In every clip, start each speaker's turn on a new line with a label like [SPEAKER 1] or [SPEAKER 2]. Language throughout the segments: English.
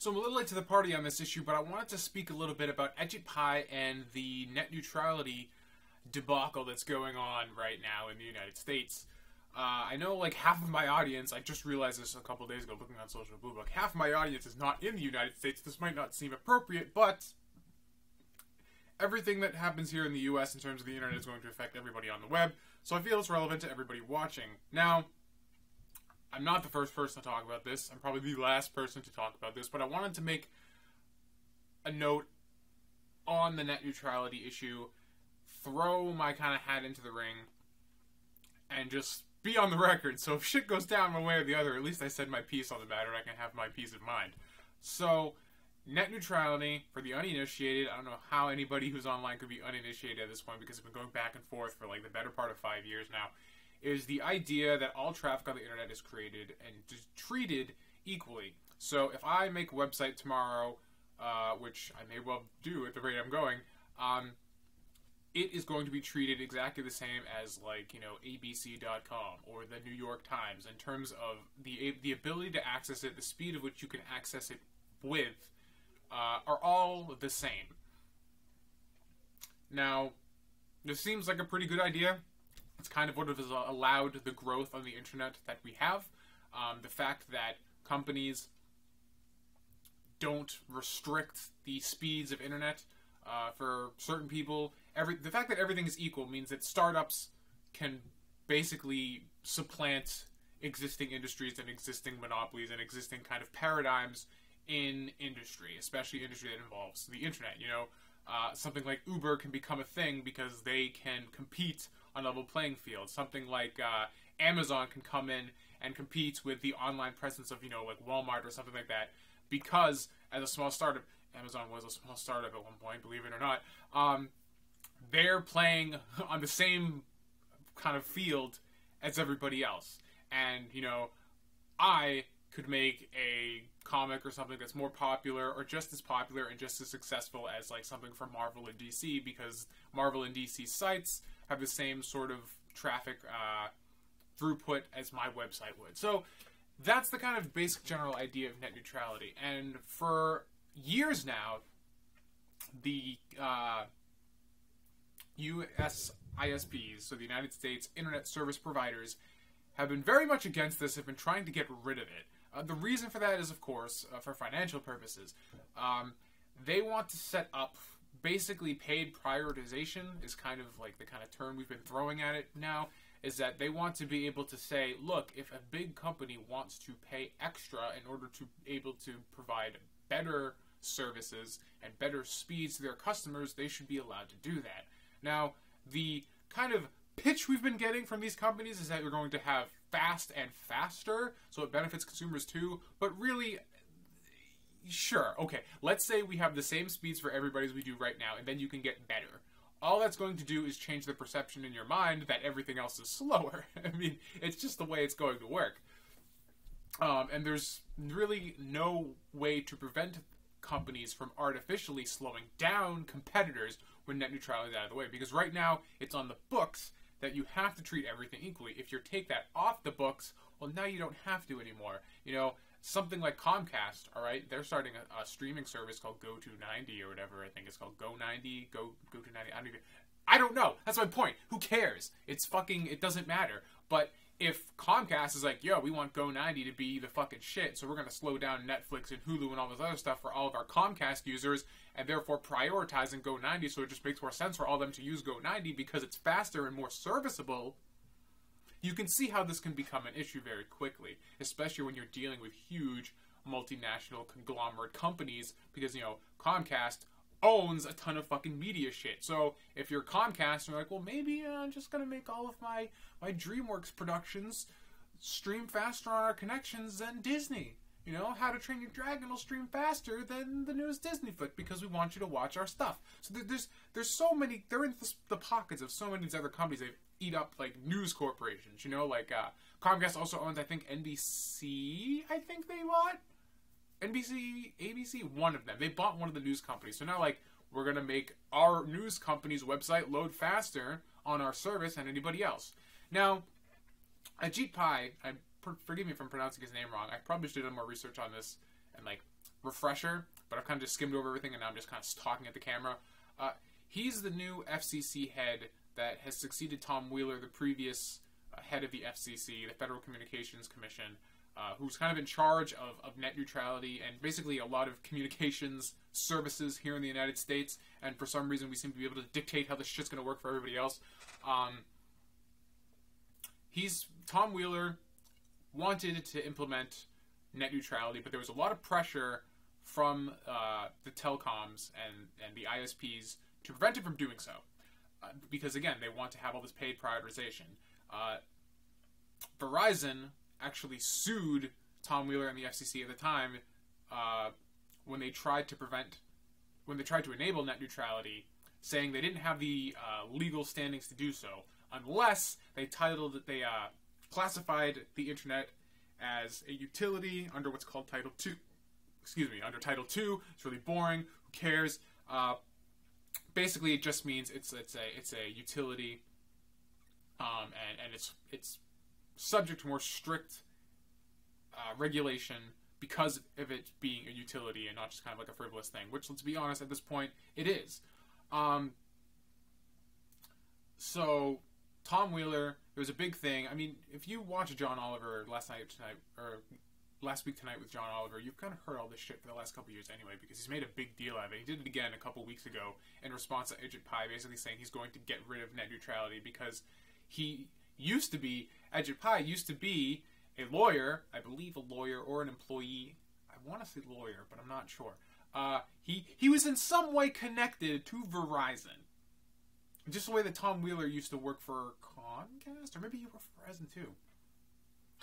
[SPEAKER 1] So I'm a little late to the party on this issue, but I wanted to speak a little bit about EduPie and the net neutrality debacle that's going on right now in the United States. I know like half of my audience, I just realized this a couple days ago looking on Social Blue Book, half of my audience is not in the United States. This might not seem appropriate, but everything that happens here in the US in terms of the internet is going to affect everybody on the web, so I feel it's relevant to everybody watching. Now, I'm not the first person to talk about this. I'm probably the last person to talk about this, but I wanted to make a note on the net neutrality issue, throw my kind of hat into the ring, and just be on the record. So if shit goes down one way or the other, at least I said my piece on the matter and I can have my peace of mind. So, net neutrality, for the uninitiated, I don't know how anybody who's online could be uninitiated at this point because I've been going back and forth for like the better part of 5 years now, is the idea that all traffic on the internet is created and just treated equally. So if I make a website tomorrow, which I may well do at the rate I'm going, it is going to be treated exactly the same as, like, you know, ABC.com or the New York Times in terms of the ability to access it, the speed of which you can access it with, are all the same. Now, this seems like a pretty good idea. It's kind of what has allowed the growth on the internet that we have. The fact that companies don't restrict the speeds of internet for certain people. The fact that everything is equal means that startups can basically supplant existing industries and existing monopolies and existing kind of paradigms in industry, especially industry that involves the internet. You know, something like Uber can become a thing because they can compete on a level playing field. Something like Amazon can come in and compete with the online presence of, you know, like Walmart or something like that, because as a small startup, Amazon was a small startup at one point, believe it or not, they're playing on the same kind of field as everybody else. And, you know, I could make a comic or something that's more popular or just as popular and just as successful as like something from Marvel and DC, because Marvel and DC sites have the same sort of traffic throughput as my website would. So that's the kind of basic general idea of net neutrality. And for years now, the US ISPs, so the United States Internet Service Providers, have been very much against this, have been trying to get rid of it. The reason for that is, of course, for financial purposes. They want to set up basically paid prioritization is kind of like the kind of term we've been throwing at it now, is that they want to be able to say, look, if a big company wants to pay extra in order to be able to provide better services and better speeds to their customers, they should be allowed to do that. Now, the kind of pitch we've been getting from these companies is that you're going to have fast and faster, so it benefits consumers too, but really, sure, okay, let's say we have the same speeds for everybody as we do right now, and then you can get better. All that's going to do is change the perception in your mind that everything else is slower. I mean, it's just the way it's going to work. And there's really no way to prevent companies from artificially slowing down competitors when net neutrality is out of the way. Because right now, it's on the books that you have to treat everything equally. If you take that off the books, well, now you don't have to anymore. You know, something like Comcast, all right, they're starting a streaming service called Go290 or whatever. I think it's called Go90, Go290. I don't know. That's my point. Who cares? It doesn't matter. But if Comcast is like, yo, we want Go90 to be the fucking shit, so we're going to slow down Netflix and Hulu and all this other stuff for all of our Comcast users, and therefore prioritizing Go90, so it just makes more sense for all of them to use Go90 because it's faster and more serviceable, you can see how this can become an issue very quickly, especially when you're dealing with huge multinational conglomerate companies, because, you know, Comcast owns a ton of fucking media shit. So if you're Comcast, you're like, well, maybe I'm just going to make all of my DreamWorks productions stream faster on our connections than Disney. You know, How to Train Your Dragon will stream faster than the newest Disney flick because we want you to watch our stuff. So there's so many, they're in the pockets of so many of these other companies. They eat up, like, news corporations, you know, like, Comcast also owns, I think, NBC, I think they bought? NBC, ABC, one of them. They bought one of the news companies. So now, like, we're going to make our news company's website load faster on our service than anybody else. Now, Ajit Pai, forgive me if I'm pronouncing his name wrong. I probably should have done more research on this and, like, refresher, but I've kind of just skimmed over everything, and now I'm just kind of talking at the camera. He's the new FCC head that has succeeded Tom Wheeler, the previous head of the FCC, the Federal Communications Commission, who's kind of in charge of net neutrality and basically a lot of communications services here in the United States. And for some reason, we seem to be able to dictate how this shit's going to work for everybody else. Tom Wheeler wanted to implement net neutrality, but there was a lot of pressure from the telecoms and the ISPs to prevent it from doing so. Because, again, they want to have all this paid prioritization. Verizon actually sued Tom Wheeler and the FCC at the time when they tried to enable net neutrality, saying they didn't have the legal standings to do so unless they classified the internet as a utility under what's called Title II. Under Title II. It's really boring. Who cares? Basically, it just means it's a utility, and it's subject to more strict regulation because of it being a utility and not just kind of like a frivolous thing. Which, let's be honest, at this point, it is. So Tom Wheeler, it was a big thing. I mean, if you watch John Oliver last week tonight with John Oliver, you've kind of heard all this shit for the last couple of years anyway, because he's made a big deal out of it. He did it again a couple of weeks ago in response to Ajit Pai, basically saying he's going to get rid of net neutrality because Ajit Pai used to be a lawyer, I believe a lawyer or an employee. I want to say lawyer, but I'm not sure. He was in some way connected to Verizon. Just the way that Tom Wheeler used to work for Comcast, or maybe he worked for Verizon too.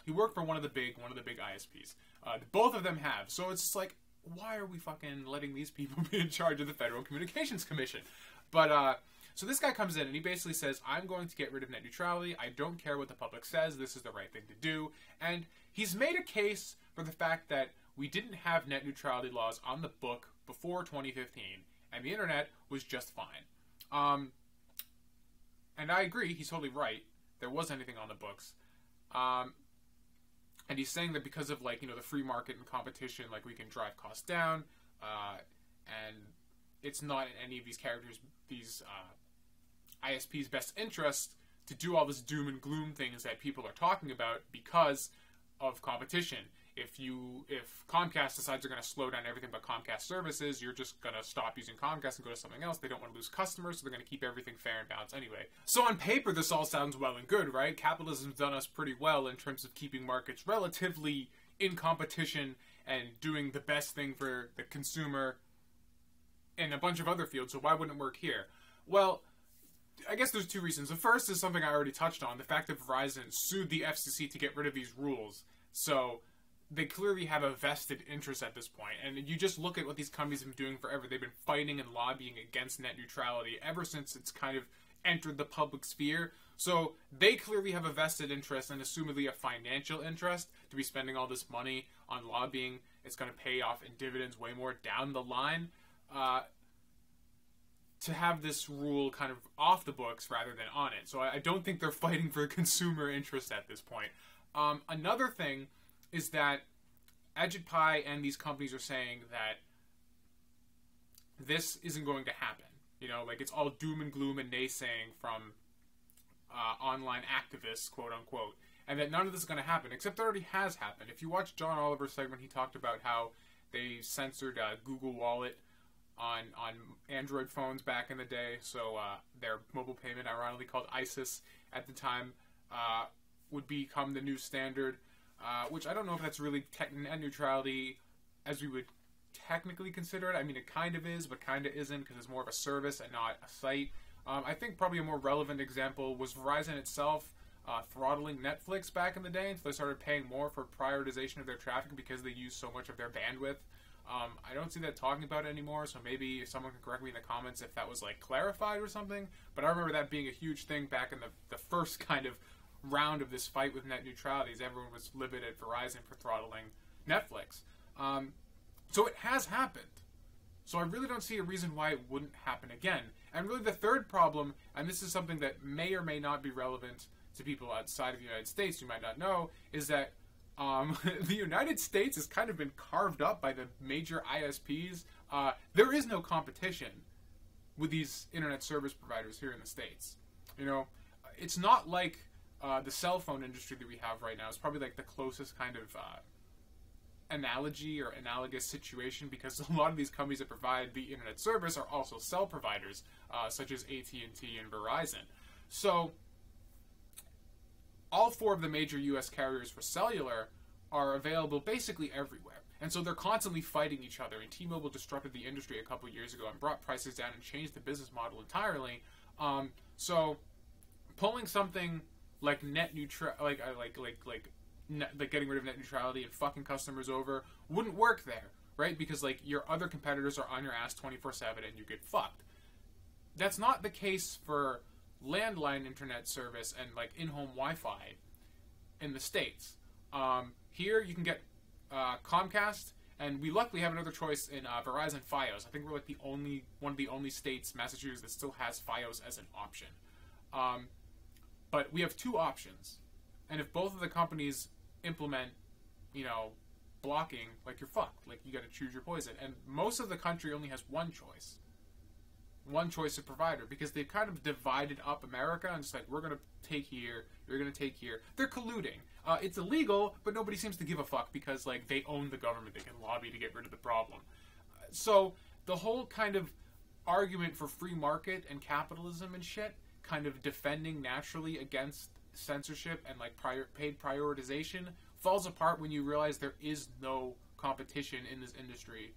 [SPEAKER 1] He worked for one of the big ISPs. Both of them have. So it's just like, why are we fucking letting these people be in charge of the Federal Communications Commission? But, so this guy comes in and he basically says, I'm going to get rid of net neutrality. I don't care what the public says. This is the right thing to do. And he's made a case for the fact that we didn't have net neutrality laws on the book before 2015. And the internet was just fine. And I agree. He's totally right. There wasn't anything on the books. And he's saying that because of, like, the free market and competition, like, we can drive costs down, and it's not in any of these ISPs' best interest to do all this doom and gloom things that people are talking about because of competition. If Comcast decides they're going to slow down everything but Comcast services, you're just going to stop using Comcast and go to something else. They don't want to lose customers, so they're going to keep everything fair and balanced anyway. So on paper, this all sounds well and good, right? Capitalism's done us pretty well in terms of keeping markets relatively in competition and doing the best thing for the consumer in a bunch of other fields, so why wouldn't it work here? Well, I guess there's two reasons. The first is something I already touched on, the fact that Verizon sued the FCC to get rid of these rules. So they clearly have a vested interest at this point. And you just look at what these companies have been doing forever. They've been fighting and lobbying against net neutrality ever since it's kind of entered the public sphere. So they clearly have a vested interest and assumedly a financial interest to be spending all this money on lobbying. It's going to pay off in dividends way more down the line. To have this rule kind of off the books rather than on it. So I don't think they're fighting for consumer interest at this point. Another thing is that Ajit Pai and these companies are saying that this isn't going to happen. Like, it's all doom and gloom and naysaying from online activists, quote unquote, and that none of this is going to happen, except it already has happened. If you watch John Oliver's segment, he talked about how they censored Google Wallet on Android phones back in the day, so their mobile payment, ironically called ISIS at the time, would become the new standard. Which I don't know if that's really net neutrality as we would technically consider it. I mean, it kind of is, but kind of isn't, because it's more of a service and not a site. I think probably a more relevant example was Verizon itself throttling Netflix back in the day until they started paying more for prioritization of their traffic because they use so much of their bandwidth. I don't see that talking about it anymore, so maybe if someone can correct me in the comments if that was, like, clarified or something. But I remember that being a huge thing back in the first kind of round of this fight with net neutrality, as everyone was livid at Verizon for throttling Netflix. So it has happened. So I really don't see a reason why it wouldn't happen again. And really the third problem, and this is something that may or may not be relevant to people outside of the United States, you might not know, is that The United States has kind of been carved up by the major ISPs. There is no competition with these internet service providers here in the States. You know, it's not like the cell phone industry that we have right now. It's probably like the closest kind of analogy or analogous situation, because a lot of these companies that provide the internet service are also cell providers, such as AT&T and Verizon. So all four of the major U.S. carriers for cellular are available basically everywhere. And so they're constantly fighting each other. And T-Mobile disrupted the industry a couple years ago and brought prices down and changed the business model entirely. So pulling something like net neutral, like getting rid of net neutrality and fucking customers over wouldn't work there, right? Because like your other competitors are on your ass 24/7 and you get fucked. That's not the case for landline internet service and like in-home Wi-Fi in the States. Here you can get Comcast, and we luckily have another choice in Verizon Fios. I think we're like one of the only states, Massachusetts, that still has Fios as an option. But we have two options, and if both of the companies implement, you know, blocking, like you're fucked. Like you got to choose your poison. And most of the country only has one choice of provider, because they've kind of divided up America and just like, we're going to take here, you're going to take here. They're colluding. It's illegal, but nobody seems to give a fuck because like they own the government. They can lobby to get rid of the problem. So the whole kind of argument for free market and capitalism and shit, kind of defending naturally against censorship and like paid prioritization, falls apart when you realize there is no competition in this industry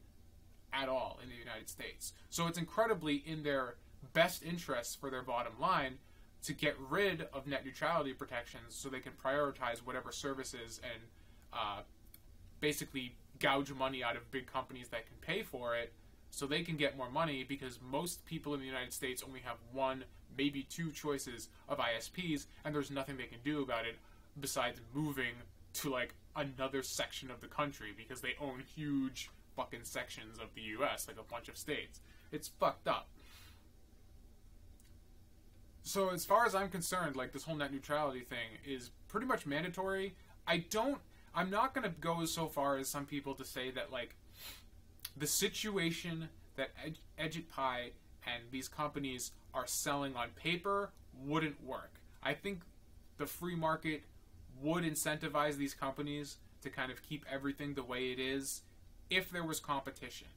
[SPEAKER 1] at all in the United States. So it's incredibly in their best interest for their bottom line to get rid of net neutrality protections so they can prioritize whatever services and basically gouge money out of big companies that can pay for it so they can get more money, because most people in the United States only have one, maybe two choices of ISPs, and there's nothing they can do about it besides moving to like another section of the country because they own huge fucking sections of the US, like a bunch of states. It's fucked up. So as far as I'm concerned, like this whole net neutrality thing is pretty much mandatory. I'm not going to go so far as some people to say that like the situation that EditPie and these companies are selling on paper wouldn't work. I think the free market would incentivize these companies to kind of keep everything the way it is if there was competition.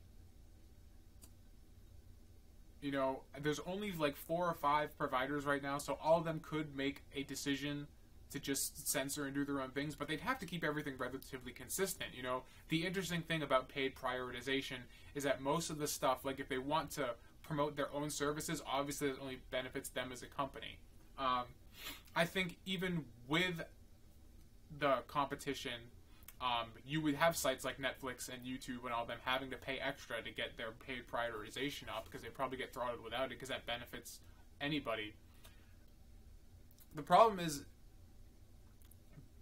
[SPEAKER 1] You know, there's only like 4 or 5 providers right now, so all of them could make a decision to just censor and do their own things, but they'd have to keep everything relatively consistent. You know, the interesting thing about paid prioritization is that most of the stuff, like if they want to promote their own services, obviously it only benefits them as a company. I think even with the competition, you would have sites like Netflix and YouTube and all them having to pay extra to get their paid prioritization up, because they probably get throttled without it, because that benefits anybody. The problem is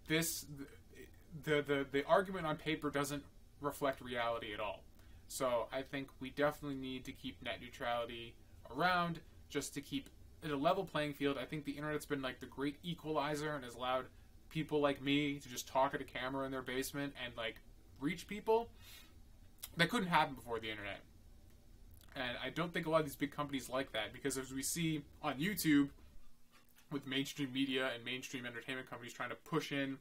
[SPEAKER 1] the argument on paper doesn't reflect reality at all. So I think we definitely need to keep net neutrality around just to keep it a level playing field. I think the internet's been like the great equalizer and has allowed people like me to just talk at a camera in their basement and like reach people. That couldn't happen before the internet. And I don't think a lot of these big companies like that, because as we see on YouTube with mainstream media and mainstream entertainment companies trying to push in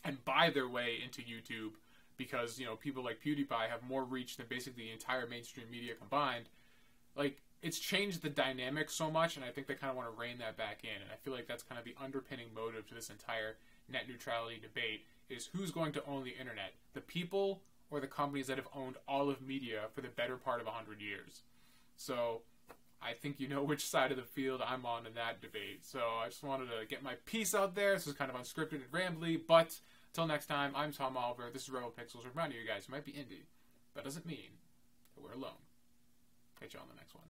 [SPEAKER 1] and buy their way into YouTube, because, you know, people like PewDiePie have more reach than basically the entire mainstream media combined. Like, it's changed the dynamic so much, and I think they kind of want to rein that back in. And I feel like that's kind of the underpinning motive to this entire net neutrality debate, is who's going to own the internet? The people or the companies that have owned all of media for the better part of 100 years? So I think you know which side of the field I'm on in that debate. So I just wanted to get my piece out there. This is kind of unscripted and rambly, but until next time, I'm Tom Oliver. This is Rebel Pixels, reminding you guys you might be indie. That doesn't mean that we're alone. Catch you on the next one.